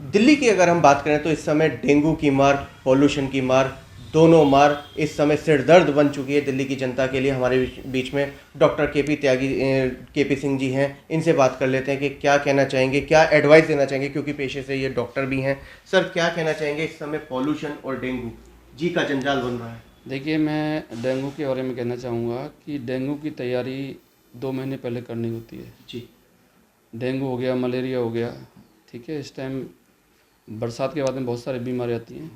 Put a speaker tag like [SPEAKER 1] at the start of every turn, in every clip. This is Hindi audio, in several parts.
[SPEAKER 1] दिल्ली की अगर हम बात करें तो इस समय डेंगू की मार, पॉल्यूशन की मार, दोनों मार इस समय सिरदर्द बन चुकी है दिल्ली की जनता के लिए। हमारे बीच में डॉक्टर केपी सिंह जी हैं, इनसे बात कर लेते हैं कि क्या कहना चाहेंगे, क्या एडवाइस देना चाहेंगे, क्योंकि पेशे से ये डॉक्टर भी हैं। सर, क्या कहना चाहेंगे इस समय पॉल्यूशन और डेंगू जी का जंजाल बन रहा है?
[SPEAKER 2] देखिए, मैं डेंगू के बारे में कहना चाहूँगा कि डेंगू की तैयारी 2 महीने पहले करनी होती है।
[SPEAKER 1] जी।
[SPEAKER 2] डेंगू हो गया, मलेरिया हो गया, ठीक है। इस टाइम बरसात के बाद में बहुत सारी बीमारी आती हैं,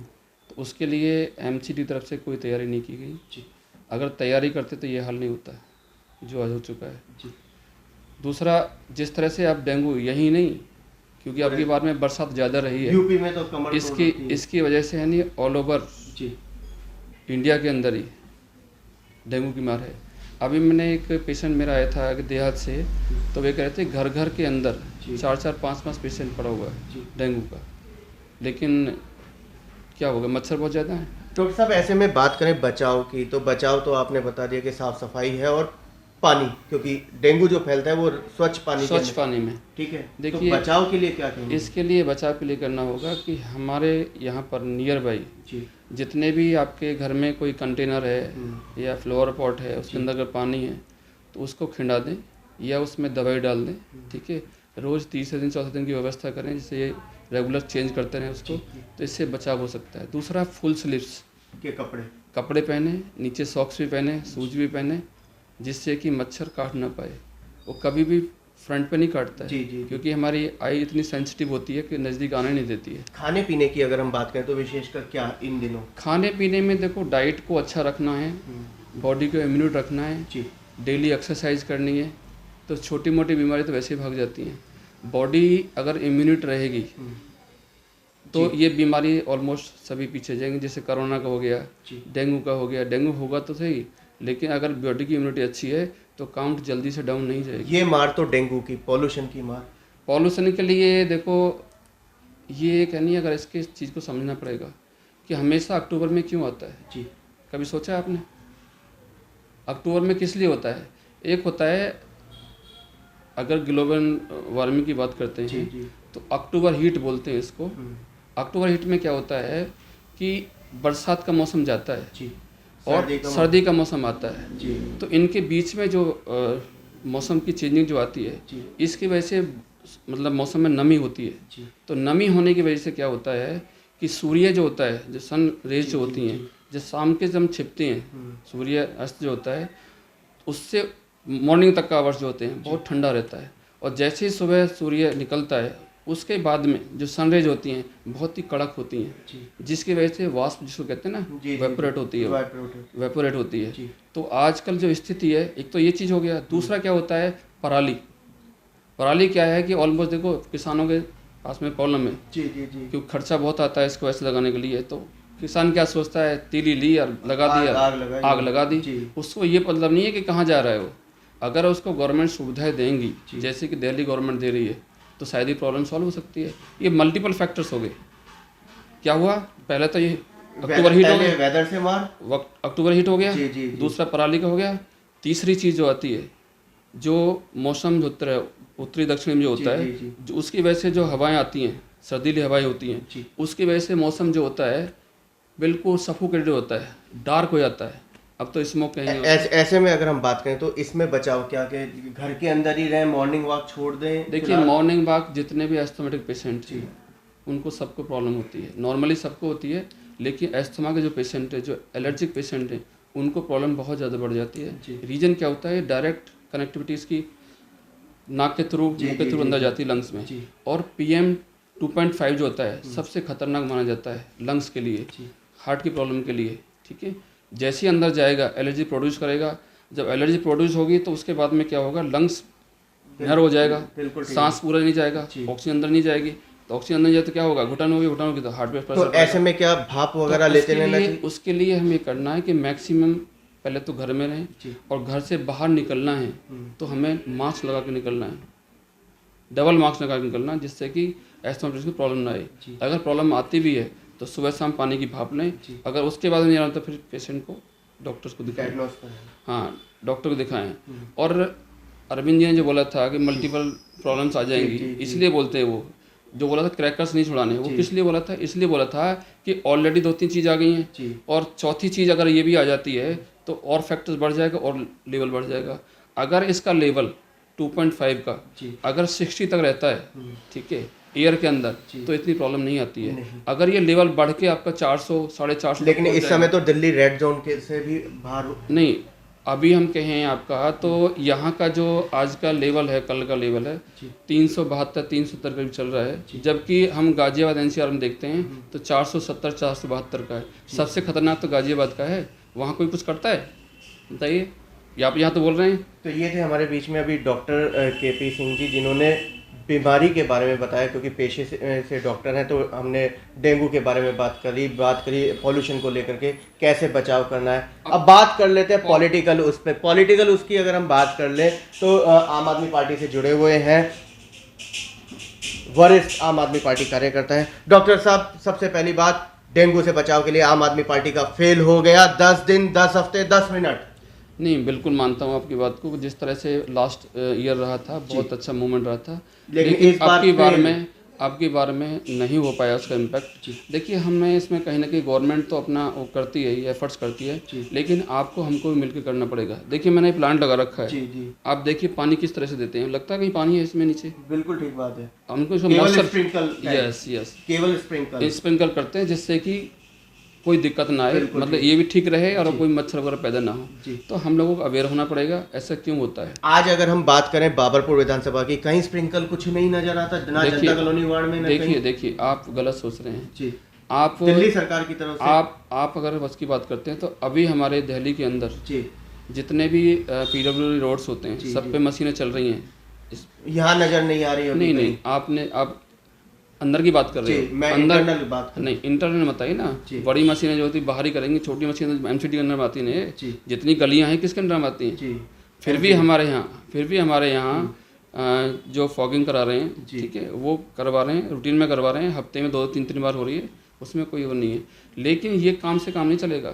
[SPEAKER 2] तो उसके लिए एमसी की तरफ से कोई तैयारी नहीं की गई।
[SPEAKER 1] जी।
[SPEAKER 2] अगर तैयारी करते तो ये हल नहीं होता है जो आज हो चुका है।
[SPEAKER 1] जी।
[SPEAKER 2] दूसरा, जिस तरह से आप डेंगू यही नहीं, क्योंकि अब की बार में बरसात ज़्यादा रही है,
[SPEAKER 1] यूपी में तो कमर
[SPEAKER 2] इसकी वजह से है नहीं, ऑल ओवर
[SPEAKER 1] जी
[SPEAKER 2] इंडिया के अंदर ही डेंगू की मार है। अभी मैंने एक पेशेंट मेरा आया था देहात से, तो वे कह रहे थे घर घर के अंदर 4-4, 5-5 पेशेंट पड़ा हुआ है डेंगू का। लेकिन क्या होगा, मच्छर बहुत ज़्यादा है।
[SPEAKER 1] डॉक्टर साहब, ऐसे में बात करें बचाव की, तो बचाव तो आपने बता दिया कि साफ सफाई है और पानी, क्योंकि डेंगू जो फैलता है वो स्वच्छ पानी
[SPEAKER 2] में।
[SPEAKER 1] ठीक है।
[SPEAKER 2] देखिए,
[SPEAKER 1] तो बचाव के लिए क्या कहेंगे?
[SPEAKER 2] इसके लिए बचाव के लिए करना होगा कि हमारे यहाँ पर नियर बाई जितने भी आपके घर में कोई कंटेनर है या फ्लावर पॉट है, उसके अंदर अगर पानी है तो उसको खिंडा दें या उसमें दवाई डाल दें, ठीक है। रोज़ तीसरे दिन चौथे दिन की व्यवस्था करें, जिससे ये रेगुलर चेंज करते रहें उसको, तो इससे बचाव हो सकता है। दूसरा, फुल स्लीव्स के कपड़े पहने, नीचे सॉक्स भी पहने, शूज भी पहने, जिससे कि मच्छर काट ना पाए। वो कभी भी फ्रंट पे नहीं काटता है, क्योंकि हमारी आई इतनी सेंसिटिव होती है कि नज़दीक आने नहीं देती है।
[SPEAKER 1] खाने पीने की अगर हम बात करें तो विशेषकर क्या इन दिनों?
[SPEAKER 2] खाने पीने में देखो, डाइट को अच्छा रखना है, बॉडी को इम्यूनिट रखना है, डेली एक्सरसाइज करनी है, तो छोटी मोटी बीमारी तो वैसे ही भाग जाती हैं। बॉडी अगर इम्यूनिट रहेगी तो ये बीमारी ऑलमोस्ट सभी पीछे जाएंगे। जैसे कोरोना का हो गया, डेंगू का हो गया। डेंगू होगा तो सही, लेकिन अगर बॉडी की इम्यूनिटी अच्छी है तो काउंट जल्दी से डाउन नहीं जाएगी।
[SPEAKER 1] ये मार तो डेंगू की, पॉल्यूशन की मार।
[SPEAKER 2] पॉल्यूशन के लिए देखो, ये कहनी अगर इसके चीज़ को समझना पड़ेगा कि हमेशा अक्टूबर में क्यों आता है।
[SPEAKER 1] जी।
[SPEAKER 2] कभी सोचा आपने अक्टूबर में किस लिए होता है? एक होता है, अगर ग्लोबल वार्मिंग की बात करते हैं तो अक्टूबर हीट बोलते हैं इसको। अक्टूबर हीट में क्या होता है कि बरसात का मौसम जाता है और सर्दी का मौसम आता है, तो इनके बीच में जो मौसम की चेंजिंग जो आती है, इसकी वजह से मतलब मौसम में नमी होती है। तो नमी होने की वजह से क्या होता है कि सूर्य जो होता है, जो सन रेज जो होती हैं, जो शाम के जब छिपते हैं, सूर्य अस्त जो होता है, उससे मॉर्निंग तक का आवर्स जो होते हैं बहुत ठंडा रहता है। और जैसे ही सुबह सूर्य निकलता है, उसके बाद में जो सनरेज होती हैं बहुत ही कड़क होती हैं, जिसकी वजह से वाष्प जिसको कहते हैं ना, वेपोरेट होती है। तो आजकल जो स्थिति है, एक तो ये चीज़ हो गया। दूसरा क्या होता है, पराली क्या है कि ऑलमोस्ट देखो किसानों के पास में प्रॉब्लम है, क्योंकि खर्चा बहुत आता है इसको ऐसे लगाने के लिए। तो किसान क्या सोचता है, तीली ली और लगा दिया, आग लगा दी। उसको ये मतलब नहीं है कि कहाँ जा रहा है वो। अगर उसको गवर्नमेंट सुविधाएं देंगी, जैसे कि दिल्ली गवर्नमेंट दे रही है, तो शायद ही प्रॉब्लम सॉल्व हो सकती है। ये मल्टीपल फैक्टर्स हो गए। क्या हुआ, पहले तो ये अक्टूबर हीट हो गया,
[SPEAKER 1] वेदर से मार,
[SPEAKER 2] अक्टूबर हीट हो गया। दूसरा पराली का हो गया। तीसरी चीज़ जो आती है, जो मौसम जो उत्तरी दक्षिण में जो होता है, जो उसकी वजह से जो हवाएं आती हैं, सर्दीली हवाएं होती हैं, उसकी वजह से मौसम जो होता है बिल्कुल सफोकेटेड होता है, डार्क हो जाता है। अब तो स्मोक कहेंगे।
[SPEAKER 1] ऐसे में अगर हम बात करें तो इसमें बचाव क्या, कि घर के अंदर ही रहें, मॉर्निंग वॉक छोड़ दें?
[SPEAKER 2] देखिए, मॉर्निंग वॉक जितने भी एस्थमेटिक पेशेंट हैं उनको सबको प्रॉब्लम होती है, नॉर्मली सबको होती है, लेकिन एस्थमा के जो पेशेंट है, जो एलर्जिक पेशेंट हैं, उनको प्रॉब्लम बहुत ज़्यादा बढ़ जाती है। रीजन क्या होता है, डायरेक्ट कनेक्टिविटीज़ की नाक के थ्रू, मुँह के थ्रू अंदर जाती है लंग्स में। और PM 2.5 जो होता है सबसे खतरनाक माना जाता है लंग्स के लिए, हार्ट की प्रॉब्लम के लिए, ठीक है। जैसे ही अंदर जाएगा एलर्जी प्रोड्यूस करेगा। जब एलर्जी प्रोड्यूस होगी तो उसके बाद में क्या होगा, लंग्स नर हो जाएगा, सांस पूरा नहीं जाएगा, ऑक्सीजन अंदर नहीं जाएगी। तो ऑक्सीजन अंदर जाए तो क्या होगा, घुटन होगी तो हार्ट पे प्रेशर।
[SPEAKER 1] तो ऐसे में क्या भाप वगैरह लेते रहना चाहिए?
[SPEAKER 2] उसके लिए हमें करना है कि मैक्सिमम पहले तो घर में रहें, और घर से बाहर निकलना है तो हमें मास्क लगा के निकलना है, डबल मास्क लगा के निकलना, जिससे कि एस्थमा की प्रॉब्लम ना आए। अगर प्रॉब्लम आती भी है तो सुबह शाम पानी की भाप लें। अगर उसके बाद नहीं आ रहा तो फिर पेशेंट को डॉक्टर्स को दिखाएं। हाँ, डॉक्टर को दिखाएं। और अरविंद जी ने जो बोला था कि मल्टीपल प्रॉब्लम्स आ जाएंगी, इसलिए बोलते हैं वो जो बोला था क्रैकर्स नहीं छुड़ाने, वो किस लिए बोला था? इसलिए बोला था कि ऑलरेडी 2-3 चीज़ आ गई हैं और चौथी चीज़ अगर ये भी आ जाती है तो और फैक्टर्स बढ़ जाएगा और लेवल बढ़ जाएगा। अगर इसका लेवल 2.5 का अगर 60 तक रहता है, ठीक है, एयर के अंदर, तो इतनी प्रॉब्लम नहीं आती है। अगर ये लेवल बढ़ के आपका 400 450,
[SPEAKER 1] लेकिन इस समय तो दिल्ली रेड जोन के से भी बाहर
[SPEAKER 2] नहीं, अभी हम कहें आपका तो यहाँ का जो आज का लेवल है, कल का लेवल है 372 370 करीब चल रहा है, जबकि हम गाजियाबाद एनसीआर में देखते हैं तो 470 472 का है। सबसे खतरनाक तो गाजियाबाद का है। वहाँ कोई कुछ करता है बताइए? आप यहाँ तो बोल रहे हैं।
[SPEAKER 1] तो ये थे हमारे बीच में अभी डॉक्टर केपी सिंह जी, जिन्होंने बीमारी के बारे में बताया, क्योंकि पेशे से डॉक्टर हैं, तो हमने डेंगू के बारे में बात करी पॉल्यूशन को लेकर के कैसे बचाव करना है। अब बात कर लेते हैं पॉलिटिकल उस पर। पॉलिटिकल उसकी अगर हम बात कर लें तो आम आदमी पार्टी से जुड़े हुए हैं वरिष्ठ आम आदमी पार्टी कार्यकर्ता हैं। डॉक्टर साहब, सबसे पहली बात, डेंगू से बचाव के लिए आम आदमी पार्टी का फेल हो गया। 10 दिन 10 हफ्ते 10 मिनट।
[SPEAKER 2] नहीं, बिल्कुल मानता हूँ आपकी बात को। जिस तरह से लास्ट ईयर रहा था, बहुत अच्छा मूवमेंट रहा था, लेकिन आपकी बार में नहीं हो पाया उसका इम्पैक्ट। देखिए, हमें इसमें कहीं ना कहीं गवर्नमेंट तो अपना वो करती है, एफर्ट्स करती है, लेकिन आपको हमको भी मिलकर करना पड़ेगा। देखिए, मैंने प्लांट लगा रखा है, आप देखिए पानी किस तरह से देते हैं, लगता है कहीं पानी है इसमें नीचे?
[SPEAKER 1] बिल्कुल ठीक बात है।
[SPEAKER 2] हमको
[SPEAKER 1] केवल
[SPEAKER 2] स्प्रिंकल करते हैं जिससे कि कोई दिक्कत ना आए, मतलब ये भी ठीक रहे और कोई मच्छर वगैरह पैदा ना हो। तो हम लोगों को अवेयर होना पड़ेगा, ऐसा क्यों होता है।
[SPEAKER 1] आज अगर हम बात करें बाबरपुर विधानसभा की, कहीं स्प्रिंकल कुछ नहीं नजर आता, ना जनता कॉलोनी वार्ड में।
[SPEAKER 2] देखिए आप गलत सोच रहे हैं जी। आप
[SPEAKER 1] दिल्ली सरकार की तरफ से
[SPEAKER 2] आप अगर बस की बात करते हैं तो अभी हमारे दिल्ली के अंदर जितने भी PWD रोड्स होते हैं, सब पे मशीनें चल रही हैं।
[SPEAKER 1] यहाँ नजर नहीं आ रही है?
[SPEAKER 2] नहीं, आप अंदर की बात कर रहे हो।
[SPEAKER 1] अंदर बात
[SPEAKER 2] नहीं, इंटरनल मत आई ना। बड़ी मशीनें जो होती है बाहर ही करेंगे, छोटी मशीनें MCD के अंदर में आती नहीं। जितनी गलियां हैं किसके अंदर में आती हैं? फिर भी हमारे यहाँ जो फॉगिंग करा रहे हैं, ठीक है, वो करवा रहे हैं, रूटीन में करवा रहे हैं, हफ्ते में 2-3 बार हो रही है, उसमें कोई वो नहीं है। लेकिन ये काम से काम नहीं चलेगा,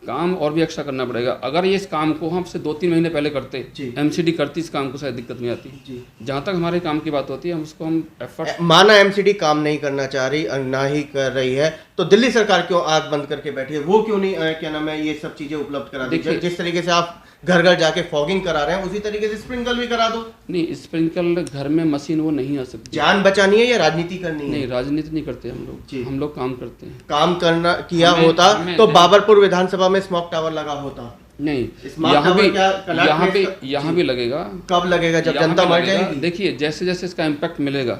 [SPEAKER 2] काम और भी एक्स्ट्रा करना पड़ेगा। अगर ये इस काम को हम से 2-3 महीने पहले करते, MCD करती, इस काम को शायद दिक्कत नहीं आती। जहाँ तक हमारे काम की बात होती है, हम उसको एफर्ट
[SPEAKER 1] माना MCD काम नहीं करना चाह रही, ना ही कर रही है, तो दिल्ली सरकार क्यों आंख बंद करके बैठी है? वो क्यों नहीं क्या नाम है ये सब चीजें उपलब्ध करा दी? जिस तरीके से आप घर घर जाके फॉगिंग करा रहे हैं, उसी तरीके से स्प्रिंकल भी करा दो।
[SPEAKER 2] नहीं, स्प्रिंकल घर में मशीन वो नहीं आ सकती।
[SPEAKER 1] जान बचानी है या राजनीति करनी है?
[SPEAKER 2] नहीं, राजनीति नहीं करते हम लोग काम करते हैं।
[SPEAKER 1] काम करना किया होता तो बाबरपुर विधानसभा में स्मोक टावर लगा होता।
[SPEAKER 2] नहीं, यहाँ भी लगेगा।
[SPEAKER 1] कब लगेगा? जब जनता मर जाएगी।
[SPEAKER 2] देखिए, जैसे जैसे इसका इम्पैक्ट मिलेगा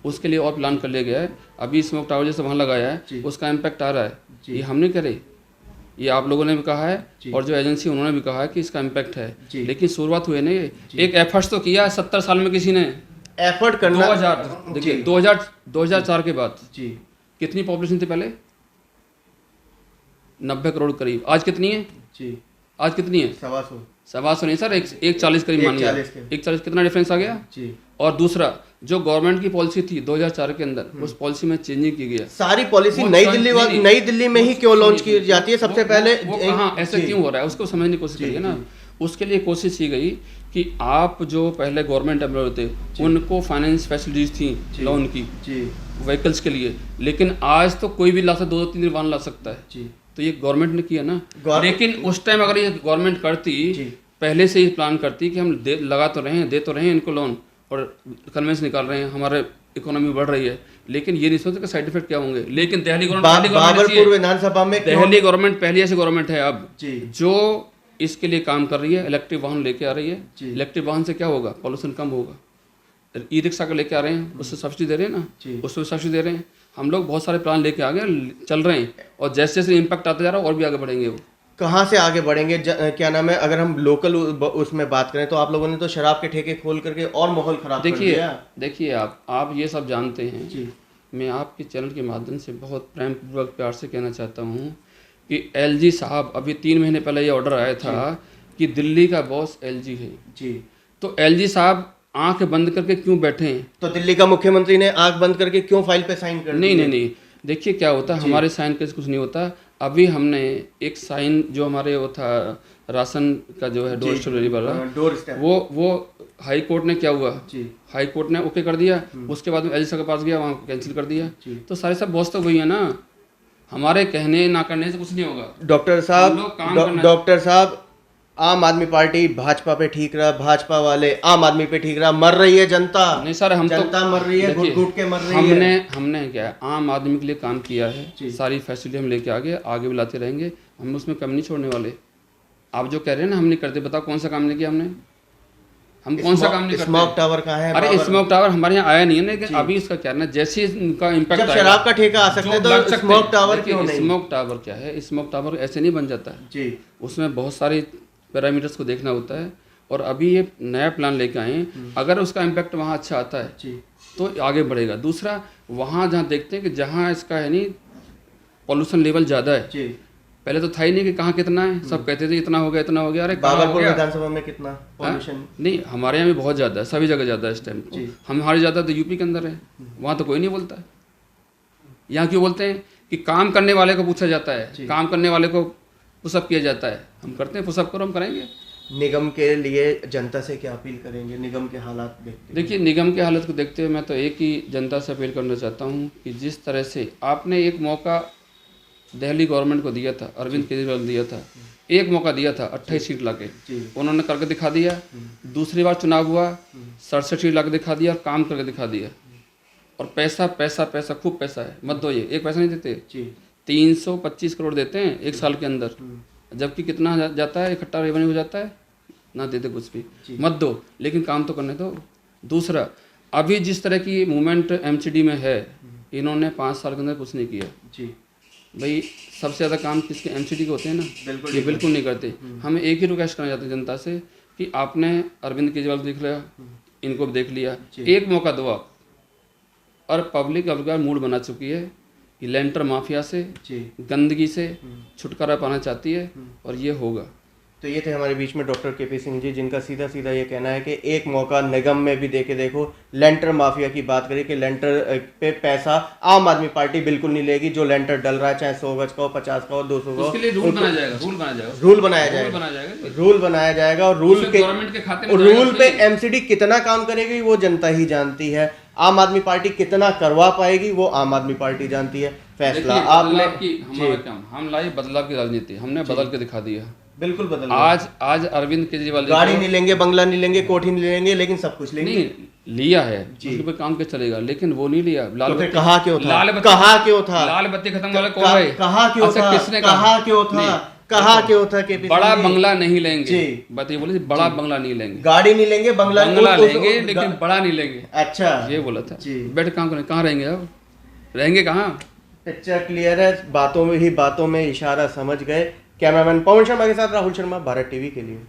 [SPEAKER 2] उसके लिए और प्लान कर लिया गया है। अभी स्मोक टावर जैसे वहाँ लगाया है, उसका इम्पैक्ट आ रहा है, ये हम नहीं करे, ये आप लोगों ने भी कहा है और जो एजेंसी उन्होंने भी कहा है कि इसका इम्पैक्ट है। लेकिन शुरुआत हुई नहीं, एक एफर्ट्स तो किया 70 साल में किसी ने
[SPEAKER 1] एफर्ट करना।
[SPEAKER 2] 2004 के बाद कितनी पॉपुलेशन थी पहले? 90 करोड़ करीब। आज कितनी है? आज कितनी है? 125 नहीं सर, 140 करीब मानिए। 140 कितना डिफरेंस आ गया? और दूसरा, जो गवर्नमेंट की पॉलिसी थी 2004 के अंदर, उस पॉलिसी में चेंजिंग की गई है।
[SPEAKER 1] सारी पॉलिसी नई दिल्ली में ही क्यों लॉन्च की जाती है सबसे पहले?
[SPEAKER 2] हाँ, ऐसा क्यों हो रहा है उसको समझने की कोशिश करिए ना। उसके लिए कोशिश की गई कि आप जो पहले गवर्नमेंट एम्प्लॉय थे उनको फाइनेंस फैसिलिटीज थी लोन की व्हीकल्स के लिए, लेकिन आज तो कोई भी ला सकता, 2-3 दिन वाहन ला सकता है। तो ये गवर्नमेंट ने किया ना। लेकिन उस टाइम अगर ये गवर्नमेंट करती, पहले से ही प्लान करती कि हम लगा तो रहे हैं, दे तो रहे हैं इनको लोन और कन्वेंस निकाल रहे हैं, हमारे इकोनॉमी बढ़ रही है, लेकिन ये नहीं सोचते कि साइड इफेक्ट क्या होंगे। लेकिन दिल्ली गवर्नमेंट पहली ऐसी गवर्नमेंट है अब जो इसके लिए काम कर रही है, इलेक्ट्रिक वाहन लेके आ रही है। इलेक्ट्रिक वाहन से क्या होगा? पॉल्यूशन कम होगा। ई-रिक्शा का लेके आ रहे हैं, उससे सब्सिडी दे रहे हैं ना, उससे सब्सिडी दे रहे हैं। हम लोग बहुत सारे प्लान लेके आ गए, चल रहे हैं, और जैसे जैसे इम्पैक्ट आता जा रहा है और भी आगे बढ़ेंगे। वो
[SPEAKER 1] कहाँ से आगे बढ़ेंगे? क्या नाम है, अगर हम लोकल उसमें बात करें तो आप लोगों ने तो शराब के ठेके खोल करके और माहौल खराब कर दिया।
[SPEAKER 2] देखिए आप ये सब जानते हैं। मैं आपके चैनल के माध्यम से बहुत प्रेम पूर्वक प्यार से कहना चाहता हूँ कि LG साहब, अभी 3 महीने पहले ये ऑर्डर आया था कि दिल्ली का बॉस LG है। तो LG साहब आंख बंद करके क्यों बैठे हैं?
[SPEAKER 1] तो दिल्ली का मुख्यमंत्री ने आंख बंद करके क्यों फाइल पे साइन कर दिया?
[SPEAKER 2] नहीं, देखिए क्या होता है, हमारे साइन के कुछ नहीं होता। अभी हमने एक साइन जो हमारे वो था राशन का जो है डोर स्टेप डिलीवरी वाला, वो हाई कोर्ट ने क्या हुआ,
[SPEAKER 1] जी
[SPEAKER 2] हाई कोर्ट ने ओके कर दिया, उसके बाद में एलजी के पास गया, वहाँ कैंसिल कर दिया। तो सारे सब बहुत तो वही है ना, हमारे कहने ना करने से कुछ नहीं होगा।
[SPEAKER 1] डॉक्टर
[SPEAKER 2] हम लोग काम करना
[SPEAKER 1] साहब
[SPEAKER 2] है।
[SPEAKER 1] डॉक्टर साहब, आम आदमी पार्टी भाजपा पे ठीक रहा, भाजपा वाले आम आदमी पे ठीक रहा, मर रही है जनता।
[SPEAKER 2] नहीं सर, हम तो
[SPEAKER 1] जनता मर रही है, घुट
[SPEAKER 2] देखिए,
[SPEAKER 1] घुट के मर रही है।
[SPEAKER 2] हमने क्या है, आम आदमी के लिए काम किया है,
[SPEAKER 1] जी।
[SPEAKER 2] सारी फैसिलिटी हम लेके आगे भी लाते रहेंगे, हम उसमें कम नहीं छोड़ने वाले। आप जो कह रहे हैं ना हम नहीं करते, बताओ कौन सा काम नहीं किया हमने, हम कौन सा काम नहीं करते।
[SPEAKER 1] स्मोक टावर कहाँ है?
[SPEAKER 2] अरे स्मोक टावर हमारे यहाँ आया नहीं है, लेकिन अभी इसका क्या है ना, जैसे इनका इम्पैक्ट
[SPEAKER 1] जब शराब का ठेका आ सकता है तो स्मोक टावर क्यों नहीं?
[SPEAKER 2] स्मोक टावर क्या है, स्मोक टावर ऐसे नहीं बन जाता है
[SPEAKER 1] जी,
[SPEAKER 2] उसमें बहुत सारी पैरामीटर्स को देखना होता है। और अभी ये नया प्लान लेके आए हैं, अगर उसका इम्पैक्ट वहाँ अच्छा आता है
[SPEAKER 1] जी
[SPEAKER 2] तो आगे बढ़ेगा। दूसरा, वहाँ जहाँ देखते हैं कि जहाँ इसका है नहीं पॉल्यूशन लेवल ज़्यादा है,
[SPEAKER 1] जी।
[SPEAKER 2] पहले तो था ही नहीं कि कहाँ कितना है, सब कहते थे इतना हो गया इतना हो गया, अरे कहाँ हो
[SPEAKER 1] बाबरपुर
[SPEAKER 2] गया?
[SPEAKER 1] विधानसभा में कितना पॉल्यूशन?
[SPEAKER 2] नहीं, हमारे यहाँ भी बहुत ज़्यादा है, सभी जगह ज़्यादा है इस टाइम।
[SPEAKER 1] जी।
[SPEAKER 2] हमारे ज़्यादा तो यूपी के अंदर है, वहाँ तो कोई नहीं बोलता है। यहाँ क्यों बोलते हैं कि काम करने वाले को पूछा जाता है, काम करने वाले को पुशअप किया जाता है। हम करते हैं, पुशअप करो, हम करेंगे।
[SPEAKER 1] निगम के लिए जनता से क्या अपील करेंगे, निगम के हालात देखते हुए?
[SPEAKER 2] देखिए, निगम के हालत को देखते हुए मैं तो एक ही जनता से अपील करना चाहता हूँ कि जिस तरह से आपने एक मौका दिल्ली गवर्नमेंट को दिया था, अरविंद केजरीवाल दिया था, एक मौका दिया था 28 सीट लाके, उन्होंने करके दिखा दिया। दूसरी बार चुनाव हुआ, 67 सीट लाके दिखा दिया और काम करके दिखा दिया। और पैसा पैसा पैसा, खूब पैसा है, मत दो, ये एक पैसा नहीं देते, 325 करोड़ देते हैं एक साल के अंदर, जबकि कितना जाता है इकट्ठा रेवेन्यू हो जाता है, ना देते कुछ भी। मत दो, लेकिन काम तो करने दो। दूसरा, अभी जिस तरह की मूवमेंट एमसीडी में है, इन्होंने 5 साल के अंदर कुछ नहीं किया
[SPEAKER 1] जी।
[SPEAKER 2] भाई। सबसे ज़्यादा काम किसके, एमसीडी के होते हैं ना, ये बिल्कुल नहीं करते। हम एक ही रिक्वेस्ट करना चाहते हैं जनता से कि आपने अरविंद केजरीवाल देख लिया, इनको भी देख लिया, एक मौका दो आप। और पब्लिक अब का मूड बना चुकी है कि लेंटर माफिया से, गंदगी से छुटकारा पाना चाहती है, और ये होगा।
[SPEAKER 1] तो ये थे हमारे बीच में डॉक्टर केपी सिंह जी, जिनका सीधा सीधा ये कहना है कि एक मौका निगम में भी दे के देखो। लेंटर माफिया की बात करें कि लेंटर पे पैसा आम आदमी पार्टी बिल्कुल नहीं लेगी। जो लेंटर डल रहा है, चाहे 100 गज का हो, 50 का हो, 200 का हो,
[SPEAKER 2] उसके लिए रूल बनाया जाएगा, रूल बनाया जाएगा,
[SPEAKER 1] रूल बनाया जाएगा, रूल बनाया जाएगा। और रूल के
[SPEAKER 2] गवर्नमेंट के खाते में
[SPEAKER 1] रूल पे एमसीडी कितना काम करेगी वो जनता ही जानती है। आम आदमी पार्टी कितना करवा पाएगी वो आम आदमी पार्टी जानती है। फैसला आपने,
[SPEAKER 2] हमारा काम, हम लाई बदलाव की राजनीति, हमने बदल के दिखा दिया,
[SPEAKER 1] बिल्कुल बदल।
[SPEAKER 2] आज अरविंद केजरीवाल
[SPEAKER 1] गाड़ी नहीं लेंगे, बंगला नहीं लेंगे, कोठी नहीं लेंगे, लेकिन सब कुछ लेंगे।
[SPEAKER 2] नहीं लिया है, उसके पे काम कैसे चलेगा, लेकिन वो नहीं लिया।
[SPEAKER 1] तो फिर कहा क्यों था? कहा क्यों था?
[SPEAKER 2] लाल बत्ती खत्म वाला कौन है?
[SPEAKER 1] कहा क्यों था?
[SPEAKER 2] किसने
[SPEAKER 1] कहा क्यों था? कहा क्यों था? के
[SPEAKER 2] बड़ा बंगला नहीं लेंगे, बताइए, बोले बड़ा बंगला नहीं लेंगे,
[SPEAKER 1] गाड़ी नहीं लेंगे, बंगला
[SPEAKER 2] लेंगे, लेकिन बड़ा नहीं लेंगे।
[SPEAKER 1] अच्छा,
[SPEAKER 2] ये बोला था। बैठ काम करें, कहाँ रहेंगे अब, रहेंगे कहाँ?
[SPEAKER 1] पिक्चर क्लियर है, बातों में ही बातों में इशारा समझ गए। कैमरामैन पवन शर्मा के साथ राहुल शर्मा, भारत टीवी के लिए।